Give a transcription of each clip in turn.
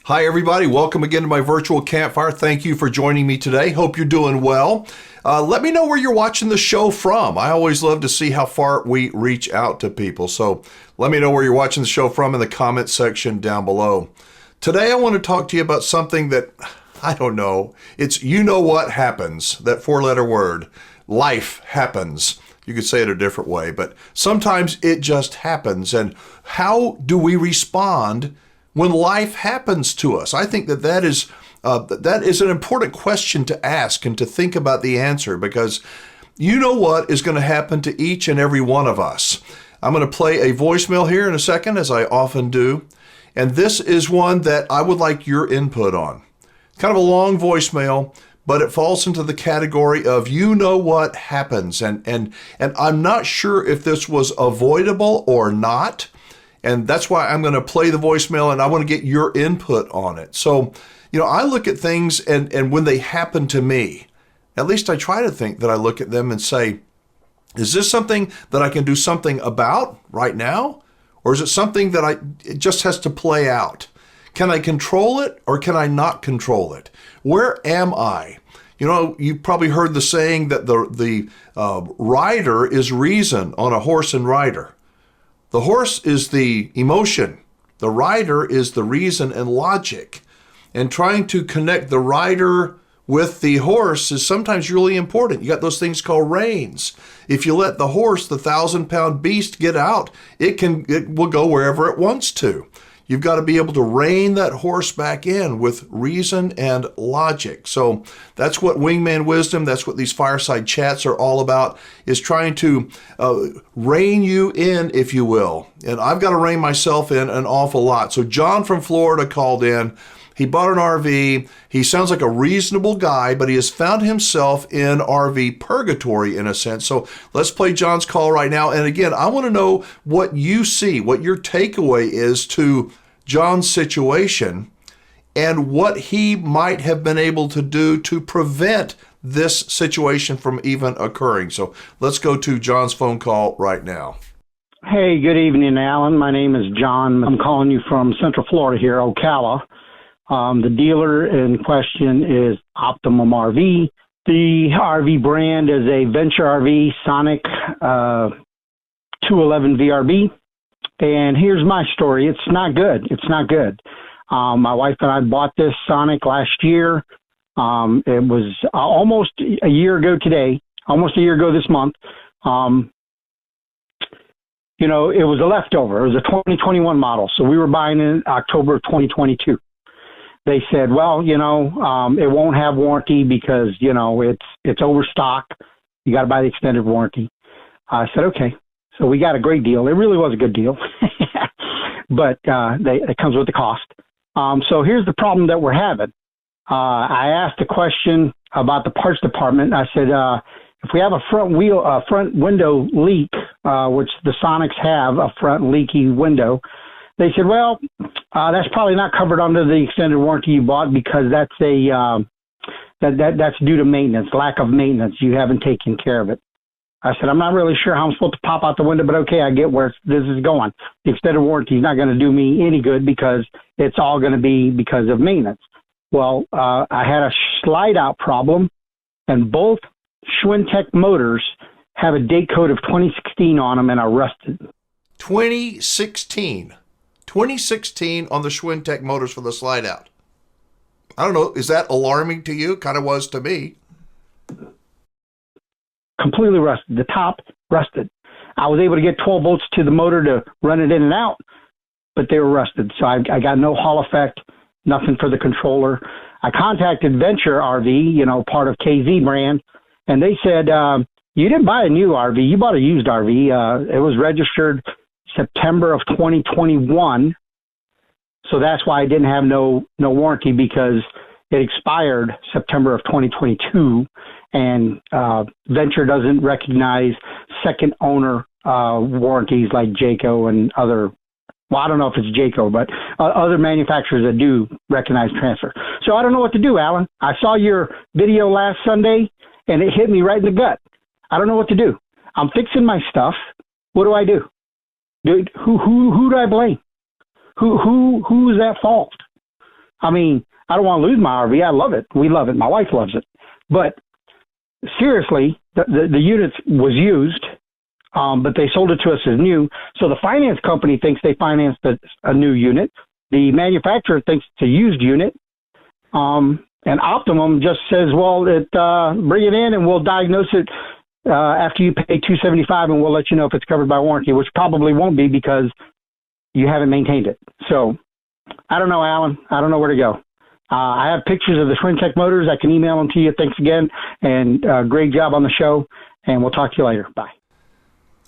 Hi, everybody. Welcome again to my virtual campfire. Thank you for joining me today. Hope you're doing well. Let me know where you're watching the show from. I always love to see how far we reach out to people. So let me know where you're watching the show from in the comment section down below. Today, I want to talk to you about something that, I don't know. It's you know what happens, that four-letter word. Life happens. You could say it a different way, but sometimes it just happens. And how do we respond when life happens to us? I think that is an important question to ask and to think about the answer, because you know what is going to happen to each and every one of us. I'm going to play a voicemail here in a second, as I often do, and this is one that I would like your input on. Kind of a long voicemail, but it falls into the category of you know what happens, and I'm not sure if this was avoidable or not. And that's why I'm going to play the voicemail, and I want to get your input on it. So, I look at things, and when they happen to me, at least I try to think that I look at them and say, is this something that I can do something about right now? Or is it something that it just has to play out? Can I control it, or can I not control it? Where am I? You've probably heard the saying that the rider is reason on a horse and rider. The horse is the emotion. The rider is the reason and logic. And trying to connect the rider with the horse is sometimes really important. You got those things called reins. If you let the horse, the 1,000-pound beast, get out, it will go wherever it wants to. You've got to be able to rein that horse back in with reason and logic. So that's what Wingman wisdom, that's what these fireside chats are all about, is trying to rein you in, if you will. And I've got to rein myself in an awful lot. So John from Florida called in. He bought an RV. He sounds like a reasonable guy, but he has found himself in RV purgatory in a sense. So let's play John's call right now. And again, I want to know what you see, what your takeaway is to John's situation, and what he might have been able to do to prevent this situation from even occurring. So let's go to John's phone call right now. Hey, good evening, Alan. My name is John. I'm calling you from Central Florida here, Ocala. The dealer in question is Optimum RV. The RV brand is a Venture RV Sonic 211 VRB. And here's my story. It's not good. It's not good. My wife and I bought this Sonic last year. It was almost a year ago today, almost a year ago this month. It was a leftover. It was a 2021 model. So we were buying it in October of 2022. They said, well, it won't have warranty because, it's overstock. You got to buy the extended warranty. I said, okay. So we got a great deal. It really was a good deal, but it comes with the cost. So here's the problem that we're having. I asked a question about the parts department. I said, if we have a front window leak, which the Sonics have a front leaky window, they said, well, that's probably not covered under the extended warranty you bought because that's that's due to maintenance, lack of maintenance. You haven't taken care of it. I said, I'm not really sure how I'm supposed to pop out the window, but okay, I get where this is going. The extended warranty is not going to do me any good because it's all going to be because of maintenance. Well, I had a slide out problem, and both H1T motors have a date code of 2016 on them and are rusted. 2016 on the H1T motors for the slide out. I don't know, is that alarming to you? Kind of was to me. Completely rusted. The top rusted. I was able to get 12 volts to the motor to run it in and out, but they were rusted. So I got no Hall effect, nothing for the controller. I contacted Venture RV, part of KZ brand, and they said, you didn't buy a new RV, you bought a used RV. It was registered September of 2021. So that's why I didn't have no warranty, because it expired September of 2022, and Venture doesn't recognize second owner warranties like Jayco and other. Well, I don't know if it's Jayco, but other manufacturers that do recognize transfer. So I don't know what to do, Alan. I saw your video last Sunday, and it hit me right in the gut. I don't know what to do. I'm fixing my stuff. What do I do? Who do I blame? Who's at fault? I mean, I don't want to lose my RV. I love it. We love it. My wife loves it. But seriously, the unit was used, but they sold it to us as new. So the finance company thinks they financed a new unit. The manufacturer thinks it's a used unit. And Optimum just says, well, bring it in and we'll diagnose it after you pay $275, and we'll let you know if it's covered by warranty, which probably won't be because you haven't maintained it. So I don't know, Alan. I don't know where to go. I have pictures of the Schwintek motors. I can email them to you. Thanks again, and great job on the show, and we'll talk to you later. Bye.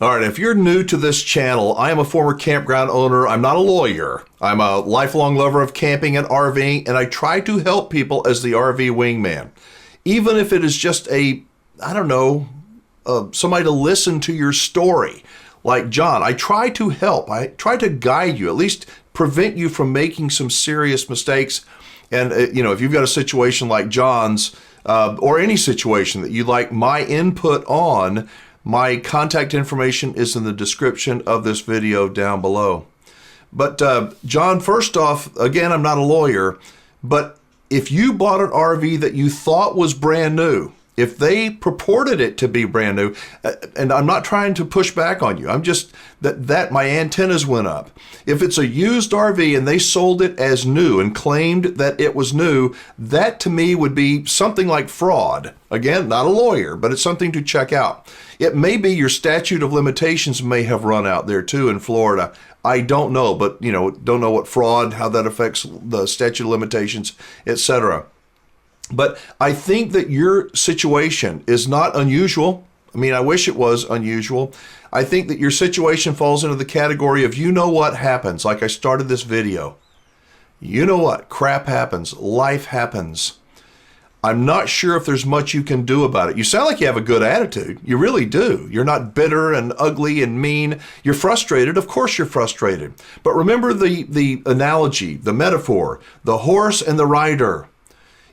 All right, if you're new to this channel, I am a former campground owner. I'm not a lawyer. I'm a lifelong lover of camping and RVing, and I try to help people as the RV wingman. Even if it is just somebody to listen to your story. Like John, I try to help. I try to guide you, at least prevent you from making some serious mistakes. And, if you've got a situation like John's, or any situation that you'd like my input on, my contact information is in the description of this video down below. But John, first off, again, I'm not a lawyer, but if you bought an RV that you thought was brand new, if they purported it to be brand new, and I'm not trying to push back on you, I'm just that my antennas went up. If it's a used RV and they sold it as new and claimed that it was new, that to me would be something like fraud. Again, not a lawyer, but it's something to check out. It may be your statute of limitations may have run out there too in Florida. I don't know, but don't know what fraud, how that affects the statute of limitations, etc. But I think that your situation is not unusual. I mean, I wish it was unusual. I think that your situation falls into the category of what happens, like I started this video. You know what? Crap happens. Life happens. I'm not sure if there's much you can do about it. You sound like you have a good attitude. You really do. You're not bitter and ugly and mean. You're frustrated. Of course you're frustrated. But remember the analogy, the metaphor, the horse and the rider.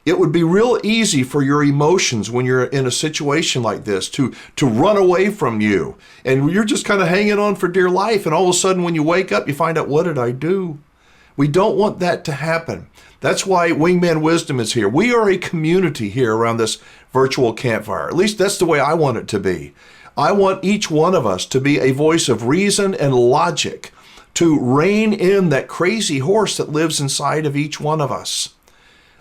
It would be real easy for your emotions when you're in a situation like this to run away from you. And you're just kind of hanging on for dear life. And all of a sudden when you wake up, you find out, what did I do? We don't want that to happen. That's why Wingman Wisdom is here. We are a community here around this virtual campfire. At least that's the way I want it to be. I want each one of us to be a voice of reason and logic, to rein in that crazy horse that lives inside of each one of us.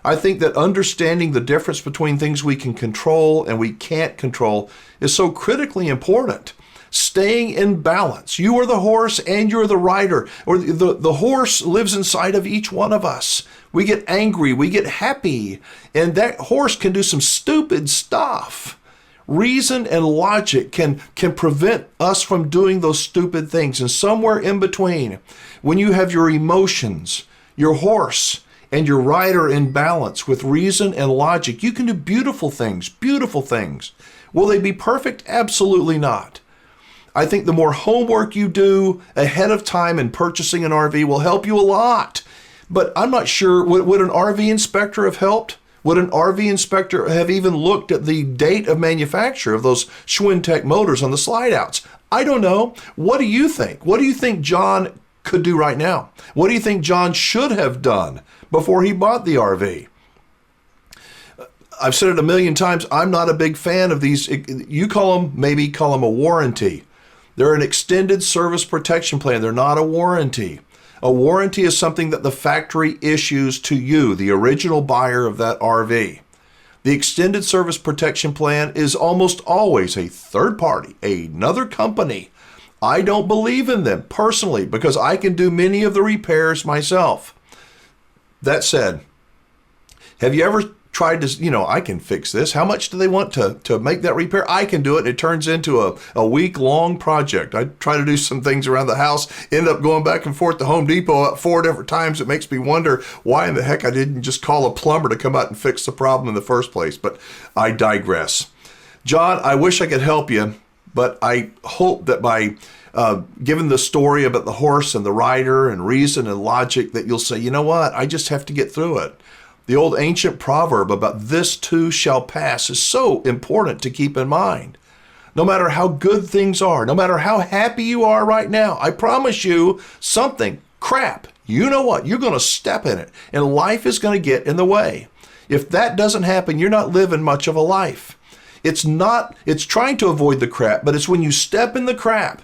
I think that understanding the difference between things we can control and we can't control is so critically important. Staying in balance. You are the horse and you're the rider. Or the horse lives inside of each one of us. We get angry, we get happy, and that horse can do some stupid stuff. Reason and logic can prevent us from doing those stupid things. And somewhere in between, when you have your emotions, your horse, and your rider in balance with reason and logic, you can do beautiful things, beautiful things. Will they be perfect? Absolutely not. I think the more homework you do ahead of time in purchasing an RV will help you a lot. But I'm not sure, would an RV inspector have helped? Would an RV inspector have even looked at the date of manufacture of those Schwintek motors on the slide outs? I don't know. What do you think? What do you think John could do right now? What do you think John should have done before he bought the RV? I've said it a million times, I'm not a big fan of these. You call them a warranty. They're an extended service protection plan. They're not a warranty. A warranty is something that the factory issues to you, the original buyer of that RV. The extended service protection plan is almost always a third party, another company. I don't believe in them personally because I can do many of the repairs myself. That said, have you ever tried to, I can fix this. How much do they want to make that repair? I can do it. It turns into a week-long project. I try to do some things around the house, end up going back and forth to Home Depot 4 different times. It makes me wonder why in the heck I didn't just call a plumber to come out and fix the problem in the first place. But I digress. John, I wish I could help you, but I hope that by given the story about the horse and the rider and reason and logic that you'll say, you know what, I just have to get through it. The old ancient proverb about this too shall pass is so important to keep in mind. No matter how good things are, no matter how happy you are right now, I promise you something, crap, you know what? You're going to step in it, and life is going to get in the way. If that doesn't happen, you're not living much of a life. It's trying to avoid the crap, but it's when you step in the crap,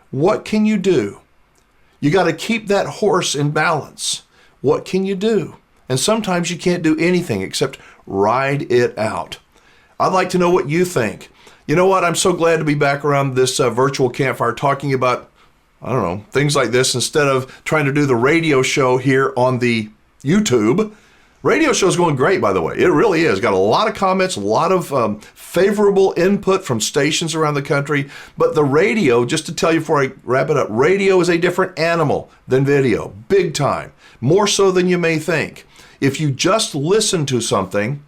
what can you do? You got to keep that horse in balance. What can you do? And sometimes you can't do anything except ride it out. I'd like to know what you think. You know what? I'm so glad to be back around this virtual campfire talking about, I don't know, things like this instead of trying to do the radio show here on the YouTube. Radio show is going great, by the way. It really is. Got a lot of comments, a lot of favorable input from stations around the country. But the radio, just to tell you before I wrap it up, radio is a different animal than video, big time, more so than you may think. If you just listen to something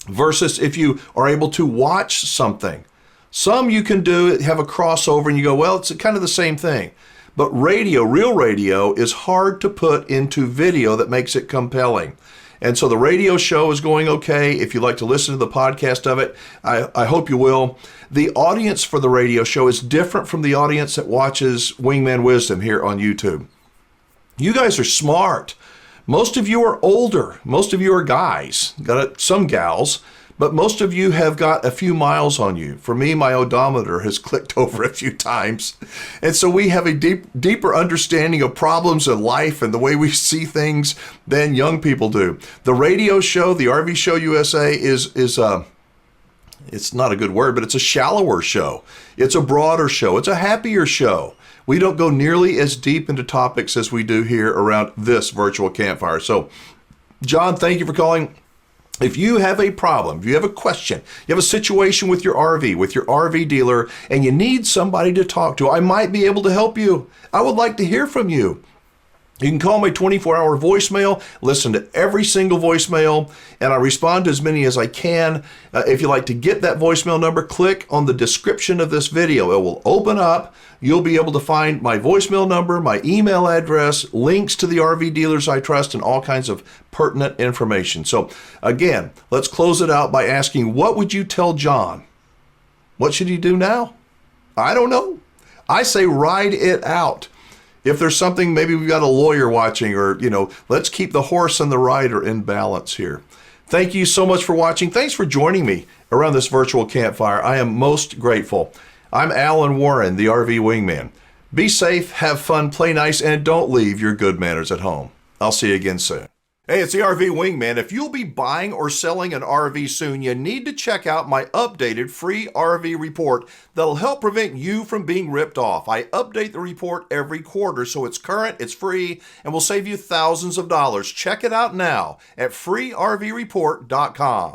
versus if you are able to watch something, some you can do have a crossover and you go, well, it's kind of the same thing. But radio, real radio, is hard to put into video that makes it compelling. And so the radio show is going okay. If you'd like to listen to the podcast of it, I hope you will. The audience for the radio show is different from the audience that watches Wingman Wisdom here on YouTube. You guys are smart. Most of you are older. Most of you are guys. Got some gals, but most of you have got a few miles on you. For me, my odometer has clicked over a few times. And so we have a deeper understanding of problems in life and the way we see things than young people do. The radio show, the RV Show USA, is it's not a good word, but it's a shallower show. It's a broader show. It's a happier show. We don't go nearly as deep into topics as we do here around this virtual campfire. So, John, thank you for calling. If you have a problem, if you have a question, you have a situation with your RV, with your RV dealer, and you need somebody to talk to, I might be able to help you. I would like to hear from you. You can call my 24-hour voicemail, listen to every single voicemail, and I respond to as many as I can. If you'd like to get that voicemail number, click on the description of this video. It will open up. You'll be able to find my voicemail number, my email address, links to the RV dealers I trust, and all kinds of pertinent information. So again, let's close it out by asking, what would you tell John? What should he do now? I don't know. I say ride it out. If there's something, maybe we've got a lawyer watching, or, let's keep the horse and the rider in balance here. Thank you so much for watching. Thanks for joining me around this virtual campfire. I am most grateful. I'm Alan Warren, the RV Wingman. Be safe, have fun, play nice, and don't leave your good manners at home. I'll see you again soon. Hey, it's the RV Wingman. If you'll be buying or selling an RV soon, you need to check out my updated free RV report that'll help prevent you from being ripped off. I update the report every quarter, so it's current, it's free, and will save you thousands of dollars. Check it out now at freervreport.com.